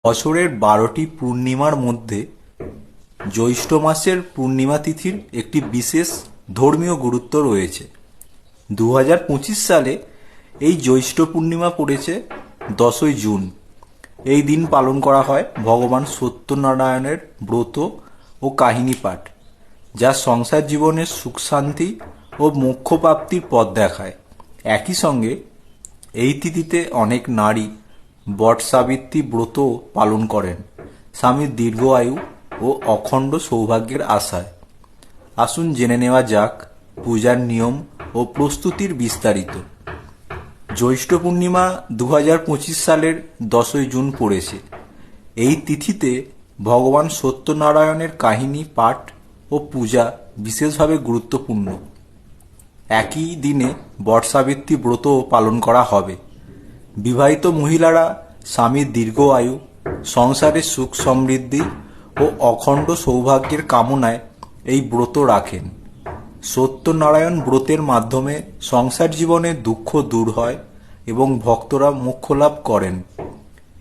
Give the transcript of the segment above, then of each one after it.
বছরের ১২টি পূর্ণিমার মধ্যে জ্যৈষ্ঠ মাসের পূর্ণিমা তিথির একটি বিশেষ ধর্মীয় গুরুত্ব রয়েছে। ২০২৫ সালে এই জ্যৈষ্ঠ পূর্ণিমা পড়েছে ১০ই জুন। এই দিন পালন করা হয় ভগবান সত্যনারায়ণের ব্রত ও কাহিনী পাঠ, যা সংসার জীবনের সুখ শান্তি ও মোক্ষ প্রাপ্তির পথ দেখায়। একই সঙ্গে এই তিথিতে অনেক নারী বটসাবিত্রী ব্রতও পালন করেন স্বামীর দীর্ঘ আয়ু ও অখণ্ড সৌভাগ্যের আশায়। আসুন জেনে নেওয়া যাক পূজার নিয়ম ও প্রস্তুতির বিস্তারিত। জ্যৈষ্ঠ পূর্ণিমা ২০২৫ সালের ১০ই জুন পড়েছে। এই তিথিতে ভগবান সত্যনারায়ণের কাহিনী পাঠ ও পূজা বিশেষভাবে গুরুত্বপূর্ণ। একই দিনে বটসাবিত্রী ব্রতও পালন করা হবে। বিবাহিত মহিলারা স্বামীর দীর্ঘ আয়ু, সংসারের সুখ সমৃদ্ধি ও অখণ্ড সৌভাগ্যের কামনায় এই ব্রত রাখেন। সত্যনারায়ণ ব্রতের মাধ্যমে সংসার জীবনে দুঃখ দূর হয় এবং ভক্তরা মোক্ষ লাভ করেন।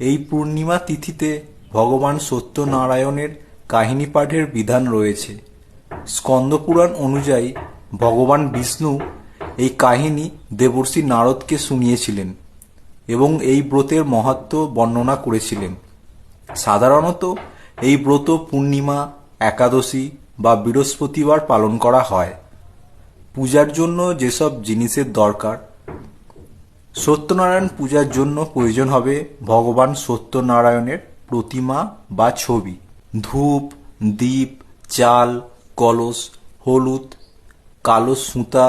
এই পূর্ণিমা তিথিতে ভগবান সত্যনারায়ণের কাহিনী পাঠের বিধান রয়েছে। স্কন্দপুরাণ অনুযায়ী ভগবান বিষ্ণু এই কাহিনী দেবর্ষি নারদকে শুনিয়েছিলেন এবং এই ব্রতের মাহাত্ম্য বর্ণনা করেছিলেন। সাধারণত এই ব্রত পূর্ণিমা, একাদশী বা বৃহস্পতিবার পালন করা হয়। পূজার জন্য যেসব জিনিসের দরকার: সত্যনারায়ণ পূজার জন্য প্রয়োজন হবে ভগবান সত্যনারায়ণের প্রতিমা বা ছবি, ধূপ, দীপ, চাল, কলস, হলুদ, কালো সুতা,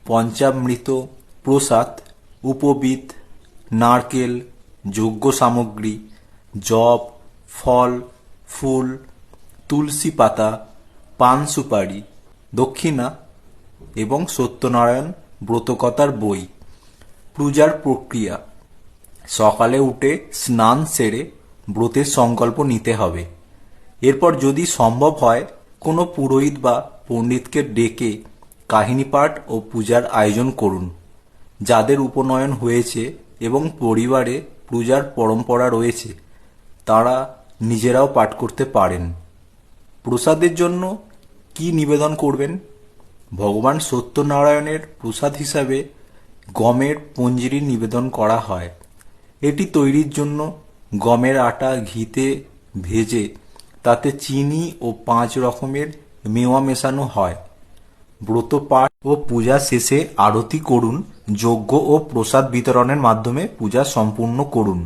পঞ্চামৃত, প্রসাদ, উপবীত, নারকেল, যজ্ঞ সামগ্রী, জব, ফল, ফুল, তুলসী পাতা, পান সুপারি, দক্ষিণা এবং সত্যনারায়ণ ব্রতকথার বই। পূজার প্রক্রিয়া: সকালে উঠে স্নান সেরে ব্রতের সংকল্প নিতে হবে। এরপর যদি সম্ভব হয় কোনো পুরোহিত বা পণ্ডিতকে ডেকে কাহিনী পাঠ ও পূজার আয়োজন করুন। যাদের উপনয়ন হয়েছে এবং পরিবারে পূজার পরম্পরা রয়েছে তারা নিজেরাও পাঠ করতে পারেন। প্রসাদের জন্য কি নিবেদন করবেন? ভগবান সত্যনারায়ণের প্রসাদ হিসাবে গমের পঞ্জিরি নিবেদন করা হয়। এটি তৈরির জন্য গমের আটা ঘিতে ভেজে তাতে চিনি ও ৫ রকমের মেওয়া মেশানো হয়। ব্রত পাঠ ও পূজা শেষে আরতি করুন। যজ্ঞ ও প্রসাদ বিতরণের মাধ্যমে পূজা সম্পূর্ণ করুন।